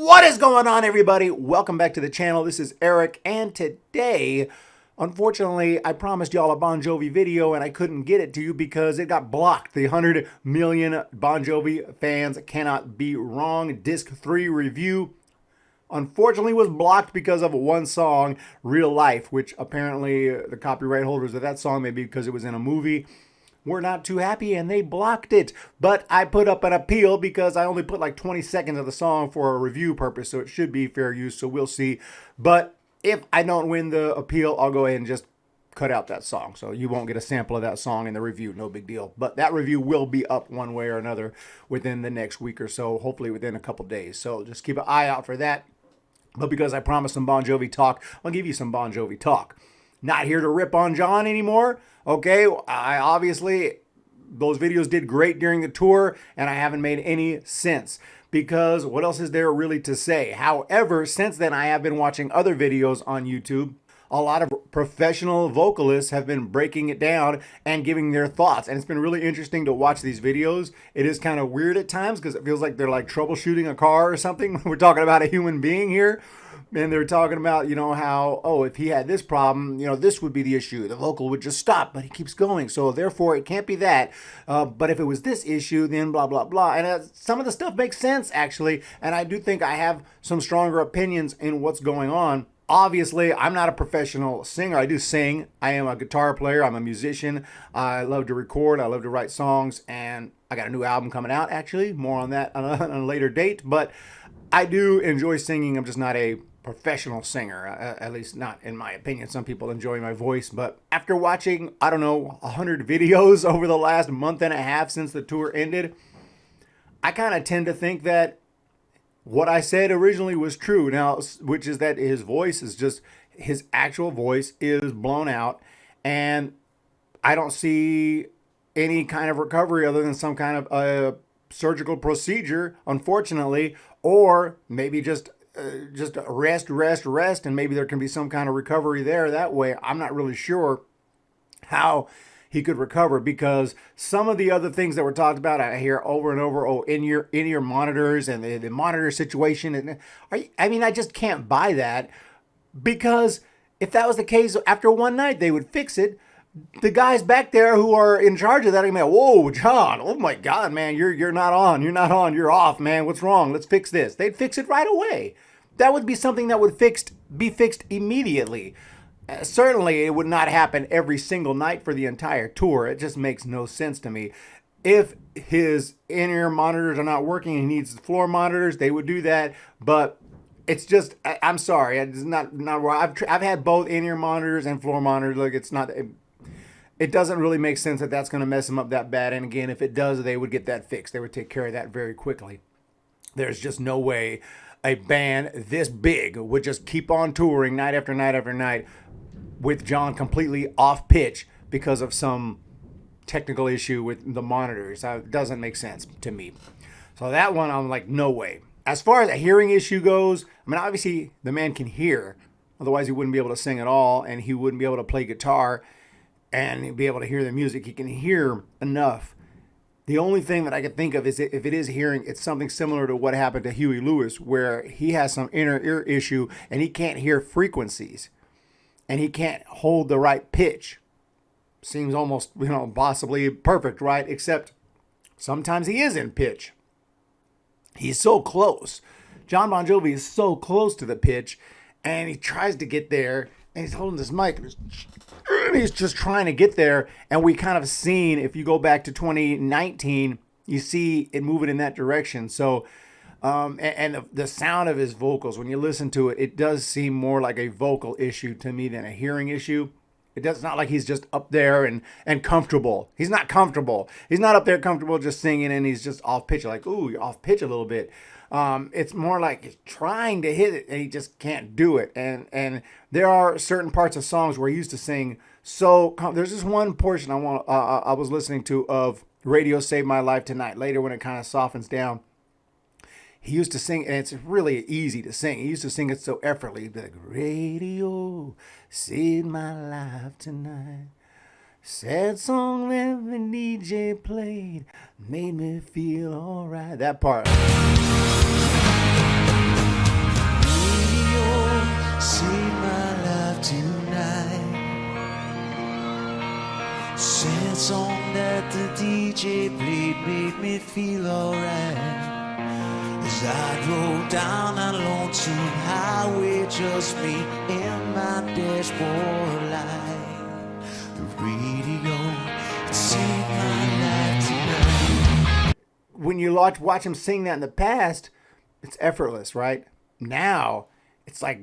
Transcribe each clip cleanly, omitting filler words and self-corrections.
What is going on, everybody? Welcome back to the channel. This is Eric, and today, unfortunately, I promised y'all a Bon Jovi video and I couldn't get it to you because it got blocked. The 100 million Bon Jovi fans cannot be wrong. Disc 3 review unfortunately was blocked because of one song, Real Life, which apparently the copyright holders of that song, maybe because it was in a movie, were not too happy and they blocked it. But I put up an appeal because I only put like 20 seconds of the song for a review purpose, so it should be fair use, so we'll see. But if I don't win the appeal, I'll go ahead and just cut out that song. So you won't get a sample of that song in the review, no big deal. But that review will be up one way or another within the next week or so, hopefully within a couple days. So just keep an eye out for that. But because I promised some Bon Jovi talk, I'll give you some Bon Jovi talk. Not here to rip on John anymore. Okay, I obviously, those videos did great during the tour, and I haven't made any since. Because what else is there really to say? However, since then, I have been watching other videos on YouTube. A lot of professional vocalists have been breaking it down and giving their thoughts. And it's been really interesting to watch these videos. It is kind of weird at times because it feels like they're like troubleshooting a car or something. We're talking about a human being here. And they're talking about, how, if he had this problem, this would be the issue. The vocal would just stop, but he keeps going. So therefore, it can't be that. But if it was this issue, then blah, blah, blah. And some of the stuff makes sense, actually. And I do think I have some stronger opinions in what's going on. Obviously, I'm not a professional singer. I do sing. I am a guitar player. I'm a musician. I love to record. I love to write songs. And I got a new album coming out, actually. More on that on a later date. But I do enjoy singing. I'm just not a professional singer, at least not in my opinion. Some people enjoy my voice, but after watching, 100 videos over the last month and a half since the tour ended, I kind of tend to think that what I said originally was true now, which is that his voice is just, his actual voice is blown out, and I don't see any kind of recovery other than some kind of surgical procedure, unfortunately, or maybe just rest, and maybe there can be some kind of recovery there that way. I'm not really sure how he could recover, because some of the other things that were talked about, I hear over and over, in-ear monitors and the monitor situation. And I just can't buy that, because if that was the case, after one night they would fix it. The guys back there who are in charge of that are going to be, whoa, John, oh my God, man, you're not on, you're off, man, what's wrong? Let's fix this. They'd fix it right away. That would be something that would be fixed immediately. Certainly, it would not happen every single night for the entire tour. It just makes no sense to me. If his in-ear monitors are not working and he needs floor monitors, they would do that, but it's just, I'm sorry, it's not right. I've had both in-ear monitors and floor monitors. Look, it's not... It doesn't really make sense that that's going to mess them up that bad. And again, if it does, they would get that fixed. They would take care of that very quickly. There's just no way a band this big would just keep on touring night after night after night with John completely off pitch because of some technical issue with the monitors. It doesn't make sense to me. So that one, I'm like, no way. As far as a hearing issue goes, obviously the man can hear. Otherwise, he wouldn't be able to sing at all, and he wouldn't be able to play guitar and be able to hear the music. He can hear enough. The only thing that I can think of is if it is hearing, it's something similar to what happened to Huey Lewis, where he has some inner ear issue and he can't hear frequencies and he can't hold the right pitch. Seems almost, possibly perfect, right? Except sometimes he is in pitch. He's so close. John Bon Jovi is so close to the pitch, and he tries to get there, and he's holding this mic, and he's just trying to get there. And we kind of seen, if you go back to 2019, you see it moving in that direction. So, and the sound of his vocals, when you listen to it, it does seem more like a vocal issue to me than a hearing issue. It's not like he's just up there and comfortable. He's not comfortable. He's not up there comfortable just singing and he's just off pitch. Like, ooh, you're off pitch a little bit. It's more like he's trying to hit it and he just can't do it. And there are certain parts of songs where he used to sing. So there's this one portion I was listening to of Radio Saved My Life Tonight. Later, when it kind of softens down, he used to sing, and it's really easy to sing. He used to sing it so effortlessly. He'd be like, radio saved my life tonight. Sad song every DJ played made me feel alright. That part. song that the DJ played made me feel alright. As I drove down that lonesome highway, just me and my dashboard light. The radio, it saved my life tonight. When you watch him sing that in the past, it's effortless, right? Now, it's like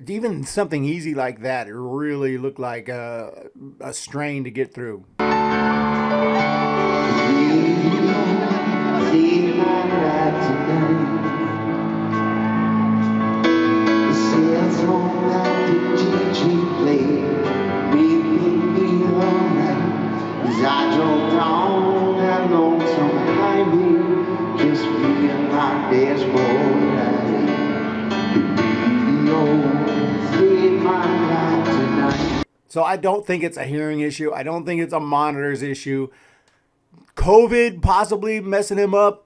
even something easy like that, it really looked like a strain to get through. I drove down that lonesome highway, just me and my dashboard light. The radio saved my life tonight. So I don't think it's a hearing issue. I don't think it's a monitors issue. COVID possibly messing him up.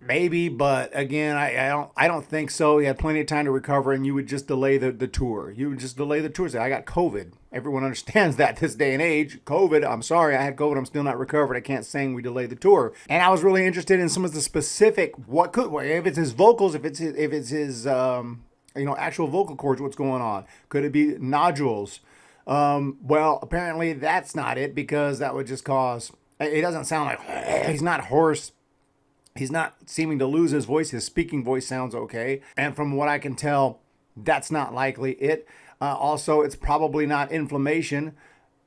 Maybe, but again, I don't think so. He had plenty of time to recover, and you would just delay the tour. You would just delay the tour. Say, I got COVID. Everyone understands that this day and age. COVID, I'm sorry, I had COVID. I'm still not recovered. I can't sing. We delayed the tour. And I was really interested in some of the specific, if it's his vocals, if it's his actual vocal cords, what's going on? Could it be nodules? Well, apparently that's not it, because that would just cause, it doesn't sound like, he's not hoarse. He's not seeming to lose his voice. His speaking voice sounds okay. And from what I can tell, that's not likely it. Also, it's probably not inflammation,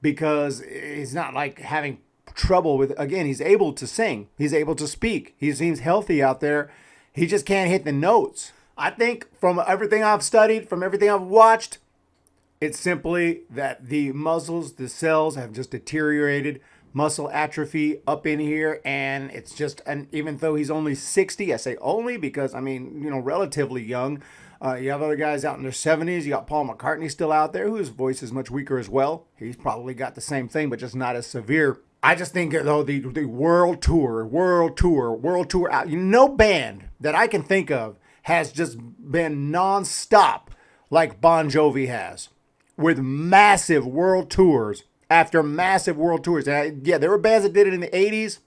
because he's not like having trouble with, again, he's able to sing. He's able to speak. He seems healthy out there. He just can't hit the notes. I think from everything I've studied, from everything I've watched, it's simply that the muscles, the cells have just deteriorated. Muscle atrophy up in here, and it's just, and even though he's only 60, I say only because, relatively young. You have other guys out in their 70s. You got Paul McCartney still out there, whose voice is much weaker as well. He's probably got the same thing, but just not as severe. I just think, though, the world tour out, no band that I can think of has just been nonstop like Bon Jovi has, with massive world tours after massive world tours. And there were bands that did it in the 80s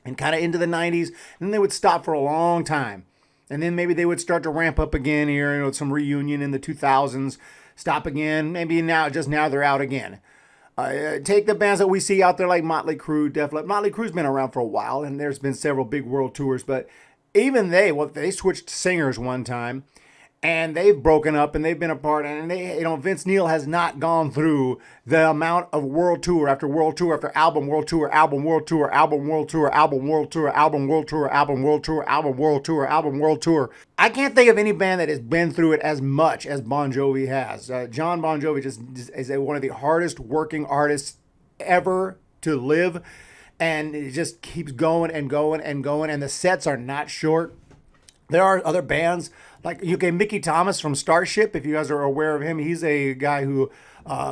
and kind of into the 90s, and then they would stop for a long time. And then maybe they would start to ramp up again here, some reunion in the 2000s, stop again. Maybe now they're out again. Take the bands that we see out there like Motley Crue, Def Leppard. Motley Crue's been around for a while, and there's been several big world tours, but even they switched singers one time, and they've broken up and they've been apart. And Vince Neil has not gone through the amount of world tour after world tour after album world tour, album world tour, album world tour, album world tour, album world tour, album world tour, album world tour, album world tour. I can't think of any band that has been through it as much as Bon Jovi has. John Bon Jovi just is one of the hardest working artists ever to live. And it just keeps going and going and going. And the sets are not short. There are other bands like Mickey Thomas from Starship. If you guys are aware of him, he's a guy who,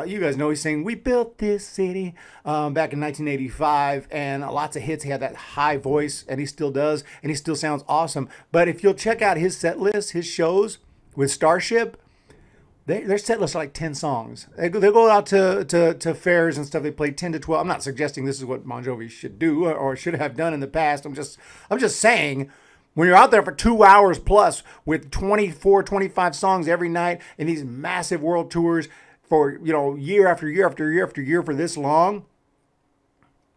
you guys know, he's saying, "We built this city," back in 1985, and lots of hits. He had that high voice, and he still does, and he still sounds awesome. But if you'll check out his set list, his shows with Starship, their set list are like 10 songs. They go out to fairs and stuff. They play 10 to 12. I'm not suggesting this is what Bon Jovi should do or should have done in the past. I'm just saying, when you're out there for 2 hours plus with 24, 25 songs every night in these massive world tours for, year after year after year after year for this long,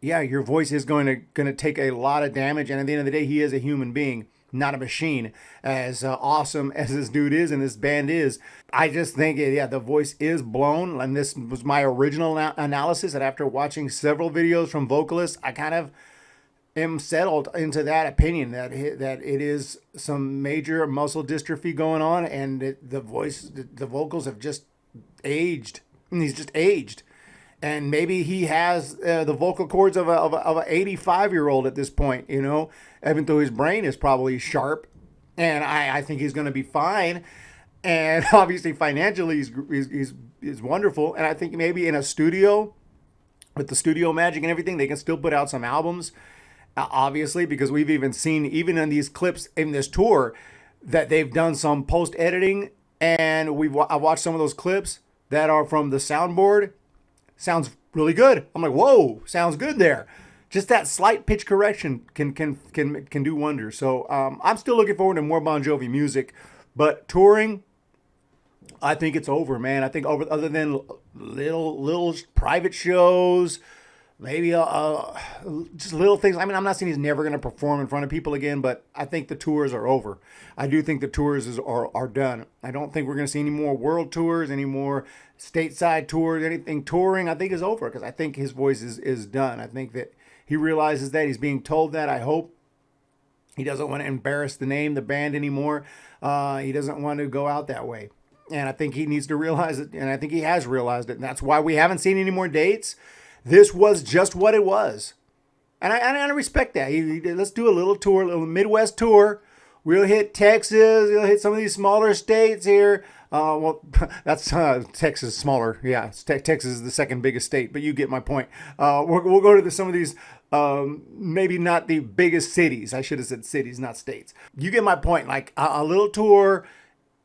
yeah, your voice is going to take a lot of damage. And at the end of the day, he is a human being, not a machine. As awesome as this dude is and this band is, I just think, the voice is blown. And this was my original analysis. And after watching several videos from vocalists, I kind of am settled into that opinion that it is some major muscle dystrophy going on, and the vocals have just aged. And he's just aged, and maybe he has the vocal cords of a 85-year-old at this point. Even though his brain is probably sharp, and I think he's going to be fine. And obviously financially he's wonderful, and I think maybe in a studio with the studio magic and everything, they can still put out some albums. Obviously, because we've even seen, even in these clips in this tour, that they've done some post-editing, and I watched some of those clips that are from the soundboard. Sounds really good. I'm like, whoa, sounds good there. Just that slight pitch correction can do wonders. So I'm still looking forward to more Bon Jovi music, but touring, I think it's over, man. I think over, other than little private shows, maybe just little things. I mean, I'm not saying he's never going to perform in front of people again, but I think the tours are over. I do think the tours are done. I don't think we're going to see any more world tours, any more stateside tours, anything touring. I think is over because I think his voice is done. I think that he realizes that. He's being told that. I hope. He doesn't want to embarrass the name, the band anymore. He doesn't want to go out that way. And I think he needs to realize it, and I think he has realized it. And that's why we haven't seen any more dates. This was just what it was. And I respect that. Let's do a little tour, a little Midwest tour. We'll hit Texas. We'll hit some of these smaller states here. Well, that's Texas smaller. Yeah, Texas is the second biggest state, but you get my point. We'll go to some of these, maybe not the biggest cities. I should have said cities, not states. You get my point. Like a little tour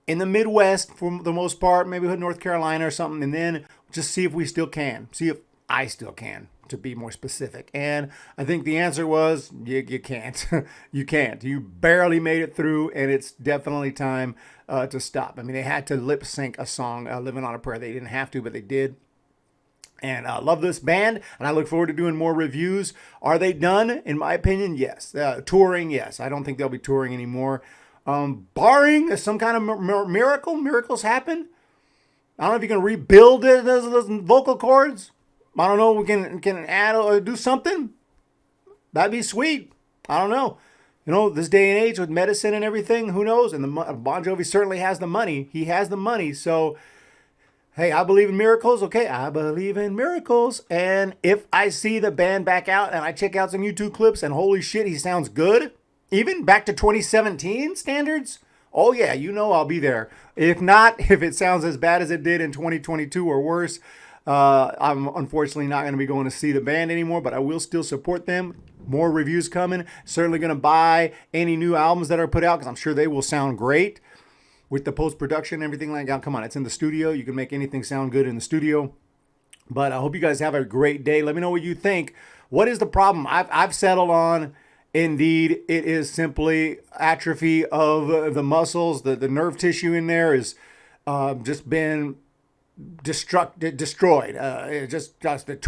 in the Midwest for the most part, maybe North Carolina or something, and then just see if we still can. See if I still can, to be more specific. And I think the answer was you can't. You can't. You barely made it through, and it's definitely time to stop. I mean, they had to lip sync a song, Living on a Prayer. They didn't have to, but they did. And I love this band, and I look forward to doing more reviews. Are they done? In my opinion, yes. Touring, yes. I don't think they'll be touring anymore. Barring some kind of miracles happen. I don't know if you can rebuild those vocal cords. I don't know. We can add or do something. That'd be sweet. I don't know. You know, this day and age with medicine and everything, who knows? And Bon Jovi certainly has the money. He has the money. So, hey, I believe in miracles. Okay, I believe in miracles. And if I see the band back out and I check out some YouTube clips and holy shit, he sounds good. Even back to 2017 standards, oh yeah, you know I'll be there. If not, if it sounds as bad as it did in 2022 or worse, I'm unfortunately not going to be going to see the band anymore, but I will still support them. More reviews coming. Certainly going to buy any new albums that are put out because I'm sure they will sound great with the post-production and everything like that. Come on, it's in the studio. You can make anything sound good in the studio. But I hope you guys have a great day. Let me know what you think. What is the problem? I've settled on... Indeed, it is simply atrophy of the muscles. The nerve tissue in there is just been destroyed. Just the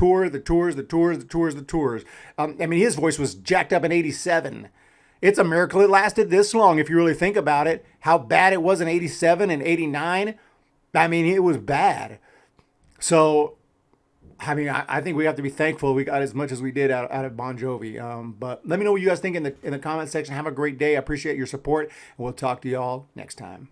tours. I mean, his voice was jacked up in 87. It's a miracle it lasted this long if you really think about it. How bad it was in 87 and 89. I mean, it was bad. So... I mean, I think we have to be thankful we got as much as we did out of Bon Jovi. But let me know what you guys think in the comment section. Have a great day. I appreciate your support. And we'll talk to y'all next time.